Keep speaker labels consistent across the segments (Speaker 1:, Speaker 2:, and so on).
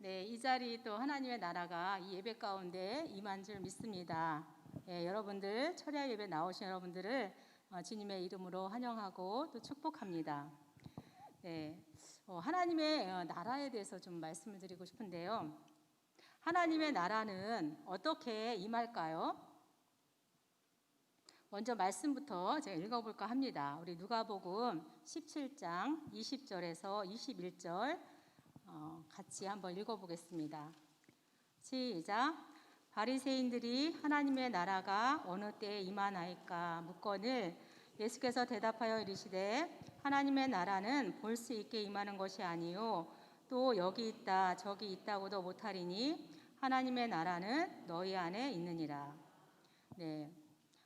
Speaker 1: 네, 이 자리 또 하나님의 나라가 이 예배 가운데 임한 줄 믿습니다. 여러분들 철야 예배 나오신 여러분들을 주님의 이름으로 환영하고 또 축복합니다. 네, 하나님의 나라에 대해서 좀 말씀을 드리고 싶은데요. 하나님의 나라는 어떻게 임할까요? 먼저 말씀부터 제가 읽어볼까 합니다. 우리 누가복음 17장 20절에서 21절 같이 한번 읽어보겠습니다. 시작. 바리새인들이 하나님의 나라가 어느 때에 임하나이까 묻거늘 예수께서 대답하여 이르시되 하나님의 나라는 볼 수 있게 임하는 것이 아니요 또 여기 있다 저기 있다고도 못하리니 하나님의 나라는 너희 안에 있느니라. 네,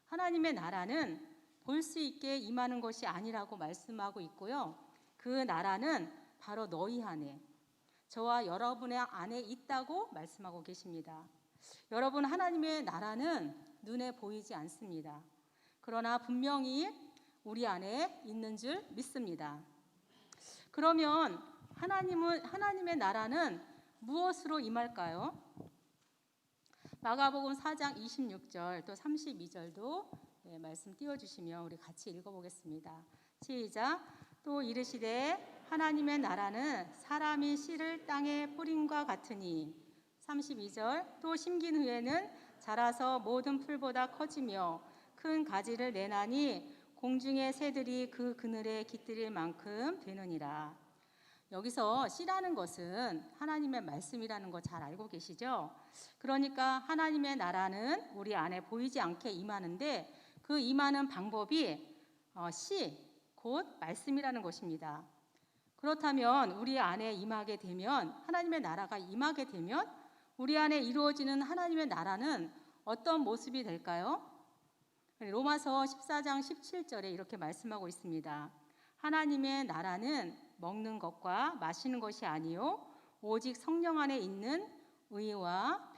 Speaker 1: 하나님의 나라는 볼 수 있게 임하는 것이 아니라고 말씀하고 있고요. 그 나라는 바로 너희 안에, 저와 여러분의 안에 있다고 말씀하고 계십니다. 여러분, 하나님의 나라는 눈에 보이지 않습니다. 그러나 분명히 우리 안에 있는 줄 믿습니다. 그러면 하나님의 나라는 무엇으로 임할까요? 마가복음 4장 26절 또 32절도 말씀 띄워주시면 우리 같이 읽어보겠습니다. 시작. 또 이르시되 하나님의 나라는 사람이 씨를 땅에 뿌림과 같으니 32절 또 심긴 후에는 자라서 모든 풀보다 커지며 큰 가지를 내나니 공중의 새들이 그 그늘에 깃들일 만큼 되느니라. 여기서 씨라는 것은 하나님의 말씀이라는 거 잘 알고 계시죠? 그러니까 하나님의 나라는 우리 안에 보이지 않게 임하는데 그 임하는 방법이 씨, 곧 말씀이라는 것입니다. 그렇다면 우리 안에 임하게 되면, 하나님의 나라가 임하게 되면 우리 안에 이루어지는 하나님의 나라는 어떤 모습이 될까요? 로마서 14장 17절에 이렇게 말씀하고 있습니다. 하나님의 나라는 먹는 것과 마시는 것이 아니요 오직 성령 안에 있는 의와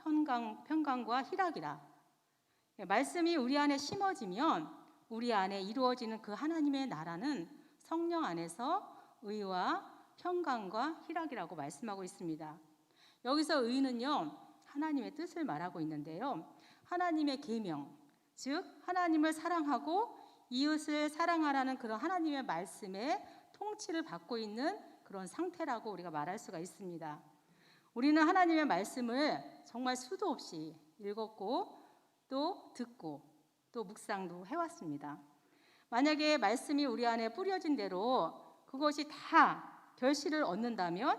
Speaker 1: 평강과 희락이라. 말씀이 우리 안에 심어지면 우리 안에 이루어지는 그 하나님의 나라는 성령 안에서 의와 평강과 희락이라고 말씀하고 있습니다. 여기서 의는요, 하나님의 뜻을 말하고 있는데요. 하나님의 계명, 즉 하나님을 사랑하고 이웃을 사랑하라는 그런 하나님의 말씀에 통치를 받고 있는 그런 상태라고 우리가 말할 수가 있습니다. 우리는 하나님의 말씀을 정말 수도 없이 읽었고 또 듣고 또 묵상도 해왔습니다. 만약에 말씀이 우리 안에 뿌려진 대로 그것이 다 결실을 얻는다면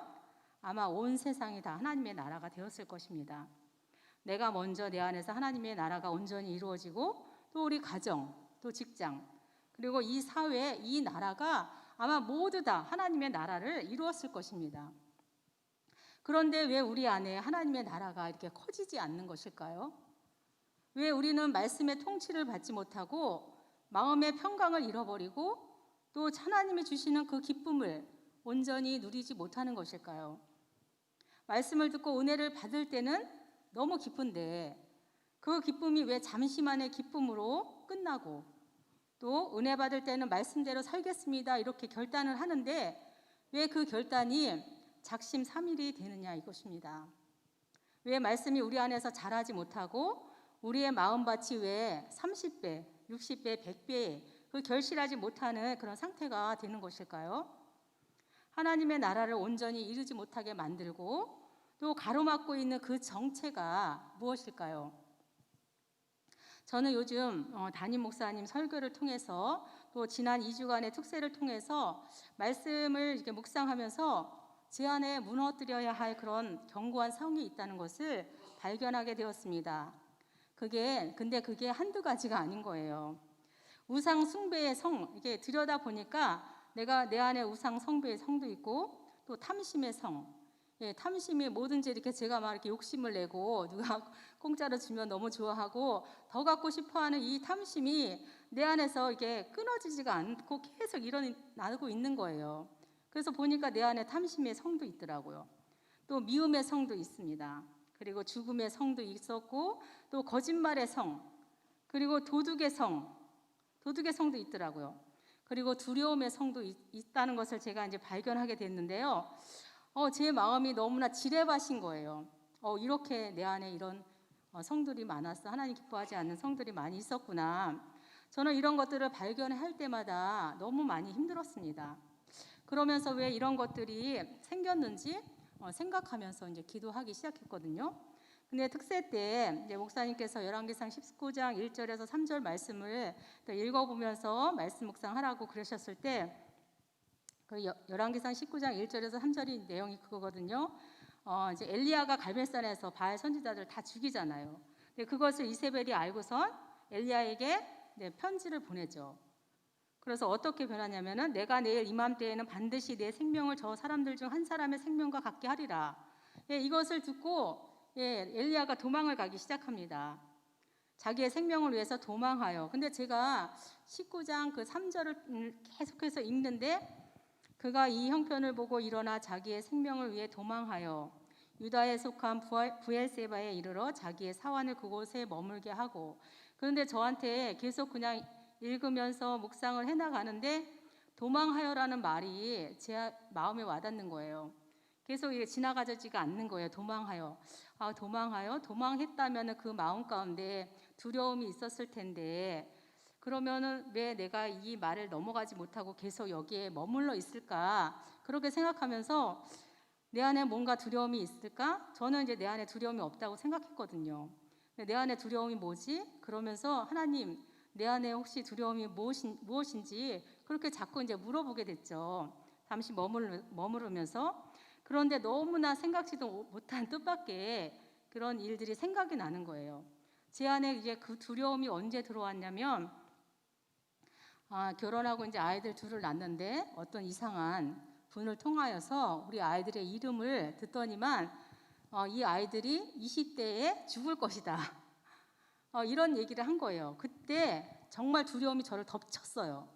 Speaker 1: 아마 온 세상이 다 하나님의 나라가 되었을 것입니다. 내가 먼저 내 안에서 하나님의 나라가 온전히 이루어지고 또 우리 가정, 또 직장, 그리고 이 사회, 이 나라가 아마 모두 다 하나님의 나라를 이루었을 것입니다. 그런데 왜 우리 안에 하나님의 나라가 이렇게 커지지 않는 것일까요? 왜 우리는 말씀의 통치를 받지 못하고 마음의 평강을 잃어버리고 또 하나님이 주시는 그 기쁨을 온전히 누리지 못하는 것일까요? 말씀을 듣고 은혜를 받을 때는 너무 기쁜데 그 기쁨이 왜 잠시만의 기쁨으로 끝나고 또 은혜 받을 때는 말씀대로 살겠습니다 이렇게 결단을 하는데 왜 그 결단이 작심삼일이 되느냐 이것입니다. 왜 말씀이 우리 안에서 자라지 못하고 우리의 마음밭이 왜 30배, 60배, 100배 그 결실하지 못하는 그런 상태가 되는 것일까요? 하나님의 나라를 온전히 이루지 못하게 만들고 또 가로막고 있는 그 정체가 무엇일까요? 저는 요즘 담임 목사님 설교를 통해서 또 지난 2주간의 특세를 통해서 말씀을 이렇게 묵상하면서 제 안에 무너뜨려야 할 그런 견고한 성이 있다는 것을 발견하게 되었습니다. 근데 그게 한두 가지가 아닌 거예요. 우상 숭배의 성, 이게 들여다 보니까 내가 내 안에 우상 숭배의 성도 있고 또 탐심의 성, 탐심이 뭐든지 이렇게 제가 막 이렇게 욕심을 내고 누가 공짜로 주면 너무 좋아하고 더 갖고 싶어하는 이 탐심이 내 안에서 이게 끊어지지가 않고 계속 일어나고 있는 거예요. 그래서 보니까 내 안에 탐심의 성도 있더라고요. 또 미움의 성도 있습니다. 그리고 죽음의 성도 있었고 또 거짓말의 성, 그리고 도둑의 성도 있더라고요. 그리고 두려움의 성도 있다는 것을 제가 이제 발견하게 됐는데요. 제 마음이 너무나 지레바신 거예요. 이렇게 내 안에 이런 성들이 많았어. 하나님 기뻐하지 않는 성들이 많이 있었구나. 저는 이런 것들을 발견할 때마다 너무 많이 힘들었습니다. 그러면서 왜 이런 것들이 생겼는지 생각하면서 이제 기도하기 시작했거든요. 근데 특세 때 이제 목사님께서 열왕기상 19장 1절에서 3절 말씀을 읽어보면서 말씀 묵상하라고 그러셨을 때, 그 열왕기상 19장 1절에서 3절이 내용이 그거거든요. 이제 엘리야가 갈멜산에서 바알 선지자들 다 죽이잖아요. 근데 그것을 이세벨이 알고선 엘리야에게 편지를 보내죠. 그래서 어떻게 변하냐면은 내가 내일 이맘때에는 반드시 내 생명을 저 사람들 중 한 사람의 생명과 같게 하리라. 이것을 듣고 엘리야가 도망을 가기 시작합니다. 자기의 생명을 위해서 도망하여. 근데 제가 19장 그 3절을 계속해서 읽는데, 그가 이 형편을 보고 일어나 자기의 생명을 위해 도망하여 유다에 속한 부엘세바에 이르러 자기의 사환을 그곳에 머물게 하고. 그런데 저한테 계속 그냥 읽으면서 묵상을 해나가는데 도망하여라는 말이 제 마음에 와닿는 거예요. 계속 이게 지나가지가 않는 거예요. 도망하여. 도망하여. 도망했다면 그 마음 가운데 두려움이 있었을 텐데, 그러면은 왜 내가 이 말을 넘어가지 못하고 계속 여기에 머물러 있을까? 그렇게 생각하면서 내 안에 뭔가 두려움이 있을까? 저는 이제 내 안에 두려움이 없다고 생각했거든요. 내 안에 두려움이 뭐지? 그러면서 하나님, 내 안에 혹시 두려움이 무엇인지 그렇게 자꾸 이제 물어보게 됐죠. 잠시 머무르면서. 그런데 너무나 생각지도 못한 뜻밖의 그런 일들이 생각이 나는 거예요. 제 안에 이제 그 두려움이 언제 들어왔냐면, 결혼하고 이제 아이들 둘을 낳는데 어떤 이상한 분을 통하여서 우리 아이들의 이름을 듣더니만 이 아이들이 20대에 죽을 것이다. 이런 얘기를 한 거예요. 그때 정말 두려움이 저를 덮쳤어요.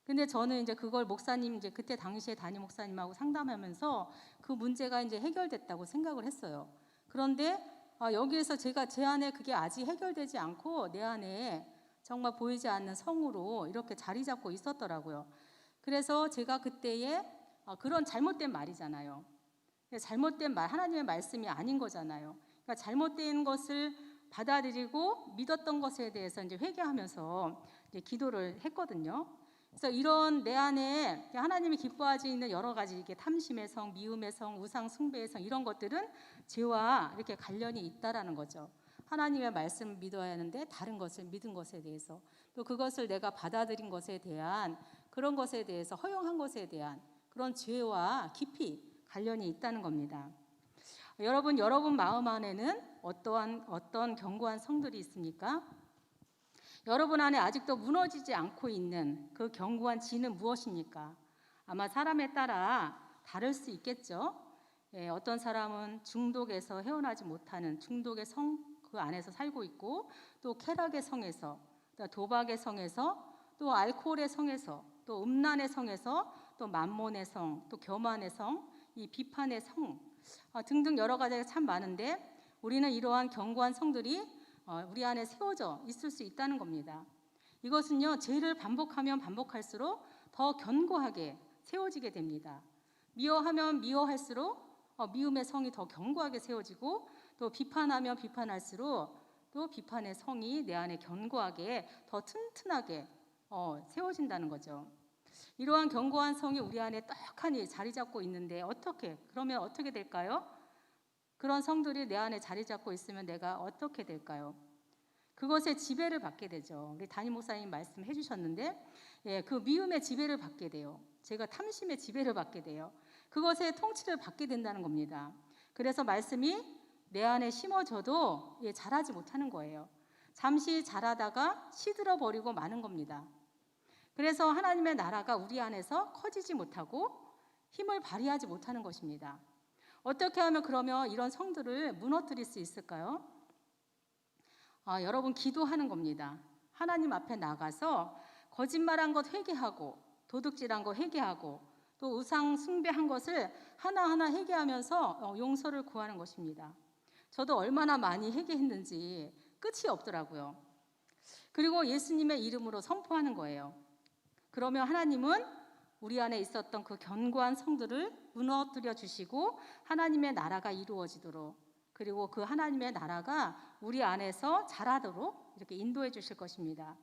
Speaker 1: 근데 저는 이제 그걸 목사님, 이제 그때 당시에 담임 목사님하고 상담하면서 그 문제가 이제 해결됐다고 생각을 했어요. 그런데 여기에서 제가 제 안에 그게 아직 해결되지 않고 내 안에 정말 보이지 않는 성으로 이렇게 자리 잡고 있었더라고요. 그래서 제가 그때에 그런 잘못된 말이잖아요. 잘못된 말, 하나님의 말씀이 아닌 거잖아요. 그러니까 잘못된 것을 받아들이고 믿었던 것에 대해서 이제 회개하면서 이제 기도를 했거든요. 그래서 이런 내 안에 하나님이 기뻐하지 있는 여러 가지 이게 탐심의 성, 미움의 성, 우상 숭배의 성, 이런 것들은 죄와 이렇게 관련이 있다라는 거죠. 하나님의 말씀을 믿어야 하는데 다른 것을 믿은 것에 대해서, 또 그것을 내가 받아들인 것에 대한, 그런 것에 대해서 허용한 것에 대한 그런 죄와 깊이 관련이 있다는 겁니다. 여러분 마음 안에는 어떤 견고한 성들이 있습니까? 여러분 안에 아직도 무너지지 않고 있는 그 견고한 진은 무엇입니까? 아마 사람에 따라 다를 수 있겠죠. 어떤 사람은 중독에서 헤어나지 못하는 중독의 성, 그 안에서 살고 있고, 또 쾌락의 성에서, 또 도박의 성에서, 또 알코올의 성에서, 또 음란의 성에서, 또 만몬의 성, 또 교만의 성, 이 비판의 성 등등 여러 가지가 참 많은데, 우리는 이러한 견고한 성들이 우리 안에 세워져 있을 수 있다는 겁니다. 이것은요, 죄를 반복하면 반복할수록 더 견고하게 세워지게 됩니다. 미워하면 미워할수록 미움의 성이 더 견고하게 세워지고, 또 비판하면 비판할수록 또 비판의 성이 내 안에 견고하게 더 튼튼하게 세워진다는 거죠. 이러한 견고한 성이 우리 안에 떡하니 자리 잡고 있는데 그러면 어떻게 될까요? 그런 성들이 내 안에 자리 잡고 있으면 내가 어떻게 될까요? 그것의 지배를 받게 되죠. 우리 담임 목사님 말씀해 주셨는데, 그 미움의 지배를 받게 돼요. 제가 탐심의 지배를 받게 돼요. 그것의 통치를 받게 된다는 겁니다. 그래서 말씀이 내 안에 심어져도 자라지 못하는 거예요. 잠시 자라다가 시들어 버리고 마는 겁니다. 그래서 하나님의 나라가 우리 안에서 커지지 못하고 힘을 발휘하지 못하는 것입니다. 어떻게 하면 그러면 이런 성들을 무너뜨릴 수 있을까요? 여러분 기도하는 겁니다. 하나님 앞에 나가서 거짓말한 것 회개하고, 도둑질한 거 회개하고, 또 우상 숭배한 것을 하나하나 회개하면서 용서를 구하는 것입니다. 저도 얼마나 많이 회개했는지 끝이 없더라고요. 그리고 예수님의 이름으로 선포하는 거예요. 그러면 하나님은 우리 안에 있었던 그 견고한 성들을 무너뜨려 주시고 하나님의 나라가 이루어지도록, 그리고 그 하나님의 나라가 우리 안에서 자라도록 이렇게 인도해 주실 것입니다.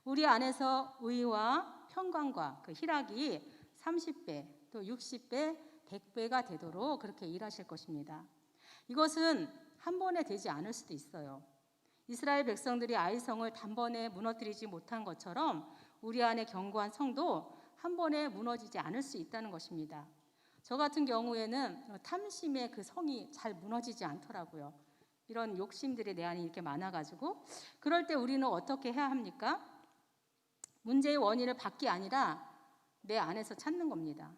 Speaker 1: 우리 안에서 의와 평강과 그 희락이 30배, 또 60배, 100배가 되도록 그렇게 일하실 것입니다. 이것은 한 번에 되지 않을 수도 있어요. 이스라엘 백성들이 아이성을 단번에 무너뜨리지 못한 것처럼 우리 안에 견고한 성도 한 번에 무너지지 않을 수 있다는 것입니다. 저 같은 경우에는 탐심의 그 성이 잘 무너지지 않더라고요. 이런 욕심들이 내 안에 이렇게 많아가지고, 그럴 때 우리는 어떻게 해야 합니까? 문제의 원인을 밖이 아니라 내 안에서 찾는 겁니다.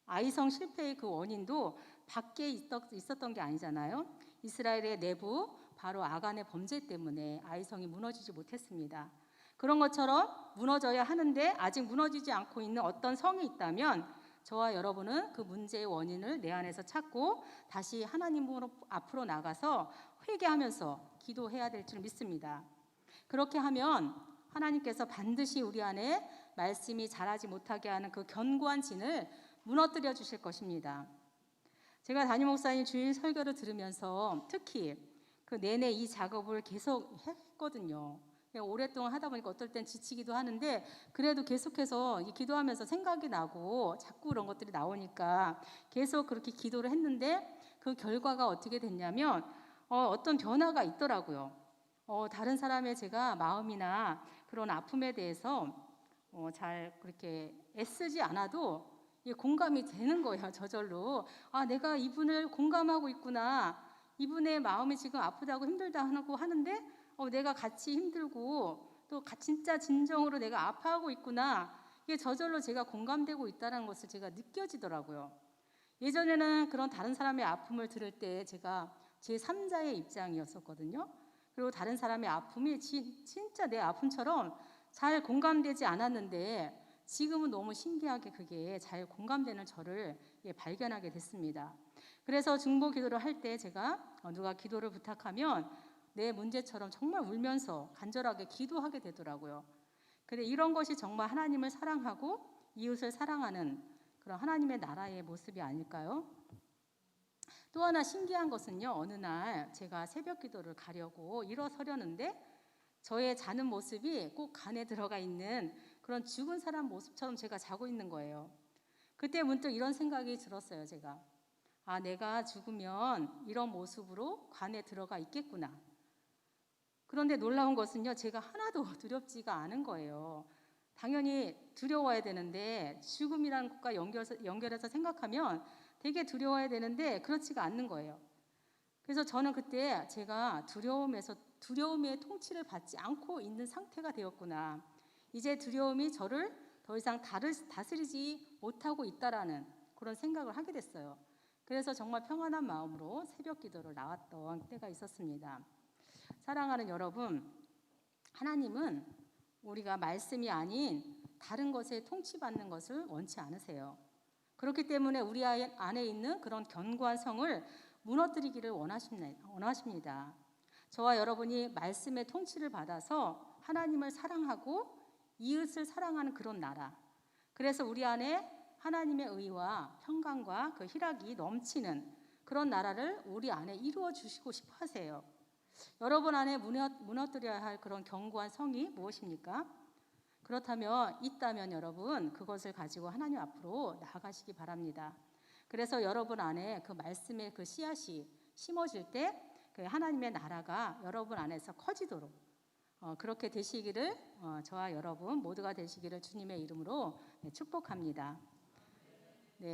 Speaker 1: 아이성 실패의 그 원인도 밖에 있었던 게 아니잖아요. 이스라엘의 내부, 바로 아간의 범죄 때문에 아이성이 무너지지 못했습니다. 그런 것처럼 무너져야 하는데 아직 무너지지 않고 있는 어떤 성이 있다면 저와 여러분은 그 문제의 원인을 내 안에서 찾고 다시 하나님 앞으로 나가서 회개하면서 기도해야 될 줄 믿습니다. 그렇게 하면 하나님께서 반드시 우리 안에 말씀이 자라지 못하게 하는 그 견고한 진을 무너뜨려 주실 것입니다. 제가 담임 목사님 주일 설교를 들으면서 특히 그 내내 이 작업을 계속 했거든요. 오랫동안 하다 보니까 어떨 땐 지치기도 하는데, 그래도 계속해서 기도하면서 생각이 나고 자꾸 그런 것들이 나오니까 계속 그렇게 기도를 했는데, 그 결과가 어떻게 됐냐면 어떤 변화가 있더라고요. 다른 사람의 제가 마음이나 그런 아픔에 대해서 잘 그렇게 애쓰지 않아도 공감이 되는 거예요. 저절로. 아, 내가 이분을 공감하고 있구나. 이분의 마음이 지금 아프다고 힘들다고 하는데 내가 같이 힘들고 또 진짜 진정으로 내가 아파하고 있구나. 이게 저절로 제가 공감되고 있다는 것을 제가 느껴지더라고요. 예전에는 그런 다른 사람의 아픔을 들을 때 제가 제3자의 입장이었었거든요. 그리고 다른 사람의 아픔이 진짜 내 아픔처럼 잘 공감되지 않았는데, 지금은 너무 신기하게 그게 잘 공감되는 저를 발견하게 됐습니다. 그래서 중보 기도를 할 때 제가 누가 기도를 부탁하면 내 문제처럼 정말 울면서 간절하게 기도하게 되더라고요. 그래, 이런 것이 정말 하나님을 사랑하고 이웃을 사랑하는 그런 하나님의 나라의 모습이 아닐까요? 또 하나 신기한 것은요, 어느 날 제가 새벽 기도를 가려고 일어서려는데 저의 자는 모습이 꼭 간에 들어가 있는 그런 죽은 사람 모습처럼 제가 자고 있는 거예요. 그때 문득 이런 생각이 들었어요. 제가 내가 죽으면 이런 모습으로 간에 들어가 있겠구나. 그런데 놀라운 것은요, 제가 하나도 두렵지가 않은 거예요. 당연히 두려워야 되는데, 죽음이라는 것과 연결해서 생각하면 되게 두려워야 되는데 그렇지가 않는 거예요. 그래서 저는 그때 제가 두려움의 통치를 받지 않고 있는 상태가 되었구나. 이제 두려움이 저를 더 이상 다스리지 못하고 있다라는 그런 생각을 하게 됐어요. 그래서 정말 평안한 마음으로 새벽 기도를 나왔던 때가 있었습니다. 사랑하는 여러분, 하나님은 우리가 말씀이 아닌 다른 것에 통치받는 것을 원치 않으세요. 그렇기 때문에 우리 안에 있는 그런 견고한 성을 무너뜨리기를 원하십니다. 저와 여러분이 말씀의 통치를 받아서 하나님을 사랑하고 이웃을 사랑하는 그런 나라, 그래서 우리 안에 하나님의 의와 평강과 그 희락이 넘치는 그런 나라를 우리 안에 이루어 주시고 싶어 하세요. 여러분 안에 무너뜨려야 할 그런 견고한 성이 무엇입니까? 그렇다면 있다면 여러분 그것을 가지고 하나님 앞으로 나아가시기 바랍니다. 그래서 여러분 안에 그 말씀의 그 씨앗이 심어질 때 그 하나님의 나라가 여러분 안에서 커지도록 그렇게 되시기를, 저와 여러분 모두가 되시기를 주님의 이름으로 축복합니다.